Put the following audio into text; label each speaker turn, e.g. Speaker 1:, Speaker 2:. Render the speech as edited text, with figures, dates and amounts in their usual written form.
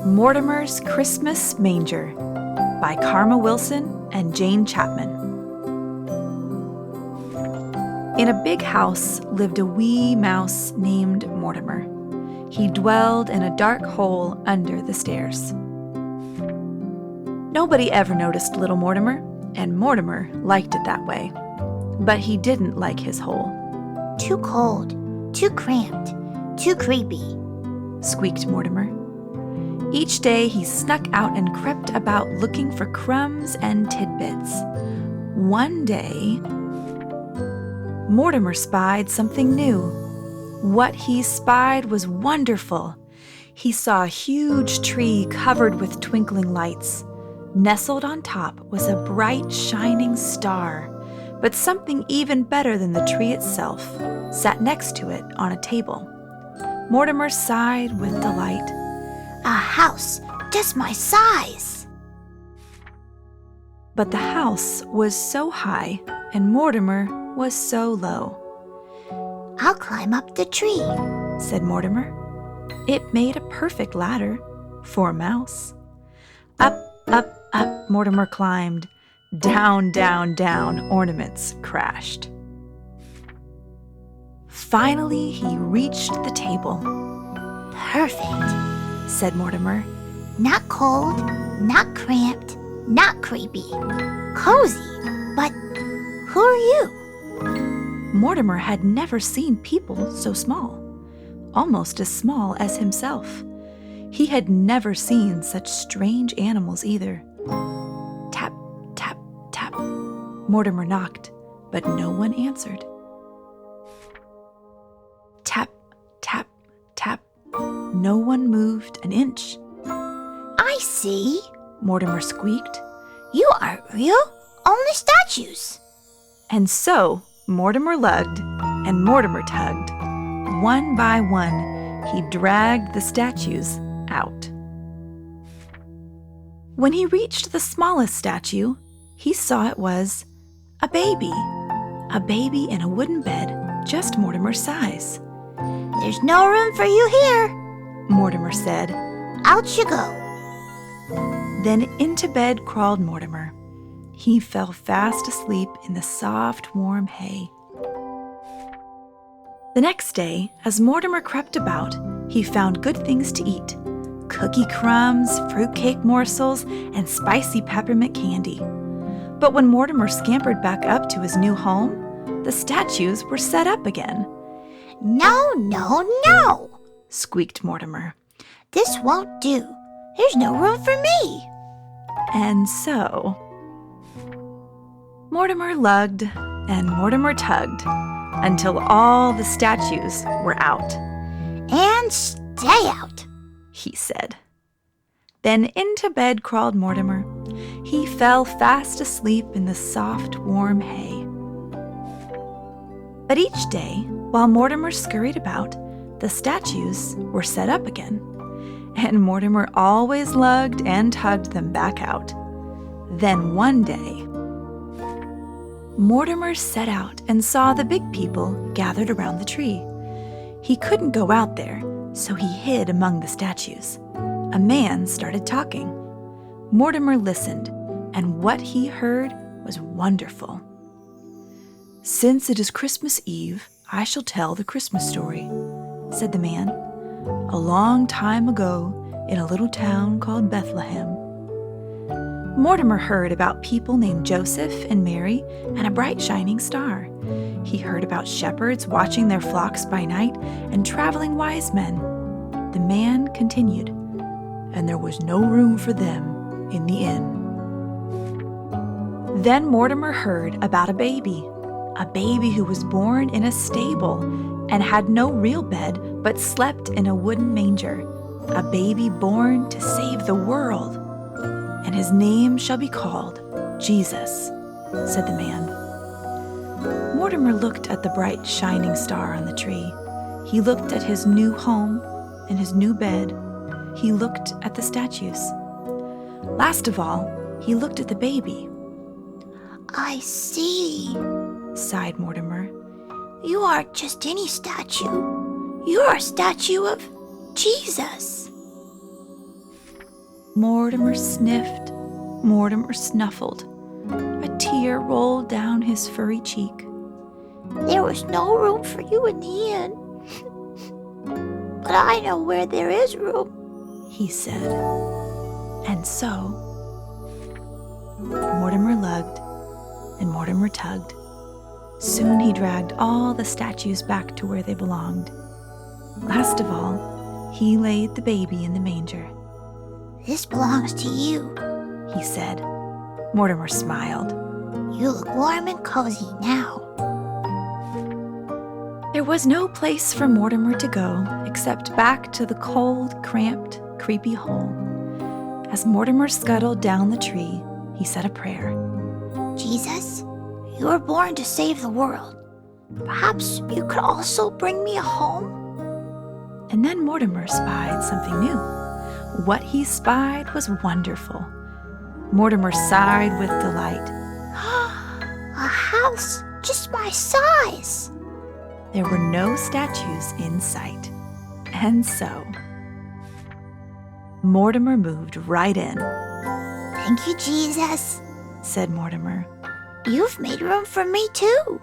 Speaker 1: Mortimer's Christmas Manger by Karma Wilson and Jane Chapman. In a big house lived a wee mouse named Mortimer. He dwelled in a dark hole under the stairs. Nobody ever noticed little Mortimer, and Mortimer liked it that way. But he didn't like his hole.
Speaker 2: "Too cold, too cramped, too creepy,"
Speaker 1: squeaked Mortimer. Each day he snuck out and crept about looking for crumbs and tidbits. One day, Mortimer spied something new. What he spied was wonderful. He saw a huge tree covered with twinkling lights. Nestled on top was a bright, shining star, but something even better than the tree itself sat next to it on a table. Mortimer sighed with delight.
Speaker 2: "A house just my size."
Speaker 1: But the house was so high, and Mortimer was so low.
Speaker 2: "I'll climb up the tree,"
Speaker 1: said Mortimer. It made a perfect ladder for a mouse. Up, up, up Mortimer climbed. Down, down, down ornaments crashed. Finally, he reached the table.
Speaker 2: "Perfect,"
Speaker 1: said Mortimer.
Speaker 2: "Not cold, not cramped, not creepy. Cozy, but who are you?"
Speaker 1: Mortimer had never seen people so small, almost as small as himself. He had never seen such strange animals either. Tap, tap, tap. Mortimer knocked, but no one answered. Tap, tap, tap. No one moved an inch.
Speaker 2: "I see,"
Speaker 1: Mortimer squeaked.
Speaker 2: "You aren't real, only statues."
Speaker 1: And so Mortimer lugged and Mortimer tugged. One by one, he dragged the statues out. When he reached the smallest statue, he saw it was a baby in a wooden bed just Mortimer's size.
Speaker 2: "There's no room for you here,"
Speaker 1: Mortimer said.
Speaker 2: "Out you go."
Speaker 1: Then into bed crawled Mortimer. He fell fast asleep in the soft, warm hay. The next day, as Mortimer crept about, he found good things to eat: cookie crumbs, fruitcake morsels, and spicy peppermint candy. But when Mortimer scampered back up to his new home, the statues were set up again.
Speaker 2: "No, no, no,"
Speaker 1: squeaked Mortimer.
Speaker 2: "This won't do. There's no room for me."
Speaker 1: And so Mortimer lugged and Mortimer tugged until all the statues were out.
Speaker 2: "And stay out,"
Speaker 1: he said. Then into bed crawled Mortimer. He fell fast asleep in the soft, warm hay. But each day, while Mortimer scurried about, the statues were set up again, and Mortimer always lugged and tugged them back out. Then one day, Mortimer set out and saw the big people gathered around the tree. He couldn't go out there, so he hid among the statues. A man started talking. Mortimer listened, and what he heard was wonderful. "Since it is Christmas Eve, I shall tell the Christmas story," said the man. "A long time ago, in a little town called Bethlehem." Mortimer heard about people named Joseph and Mary and a bright shining star. He heard about shepherds watching their flocks by night and traveling wise men. The man continued, "And there was no room for them in the inn." Then Mortimer heard about a baby who was born in a stable and had no real bed but slept in a wooden manger, a baby born to save the world. "And his name shall be called Jesus," said the man. Mortimer looked at the bright, shining star on the tree. He looked at his new home and his new bed. He looked at the statues. Last of all, he looked at the baby.
Speaker 2: "I see,"
Speaker 1: sighed Mortimer.
Speaker 2: "You aren't just any statue. You're a statue of Jesus."
Speaker 1: Mortimer sniffed. Mortimer snuffled. A tear rolled down his furry cheek.
Speaker 2: There was no room for you in the inn. But I know where there is room,
Speaker 1: he said. And so, Mortimer lugged and Mortimer tugged. Soon he dragged all the statues back to where they belonged. Last of all, he laid the baby in the manger.
Speaker 2: This belongs to you,
Speaker 1: he said. Mortimer smiled.
Speaker 2: You look warm and cozy now.
Speaker 1: There was no place for Mortimer to go except back to the cold, cramped, creepy hole. As Mortimer scuttled down the tree, he said a prayer.
Speaker 2: Jesus, you were born to save the world. Perhaps you could also bring me a home?
Speaker 1: And then Mortimer spied something new. What he spied was wonderful. Mortimer sighed with delight.
Speaker 2: A house just my size.
Speaker 1: There were no statues in sight. And so, Mortimer moved right in.
Speaker 2: Thank you, Jesus,
Speaker 1: said Mortimer.
Speaker 2: You've made room for me too.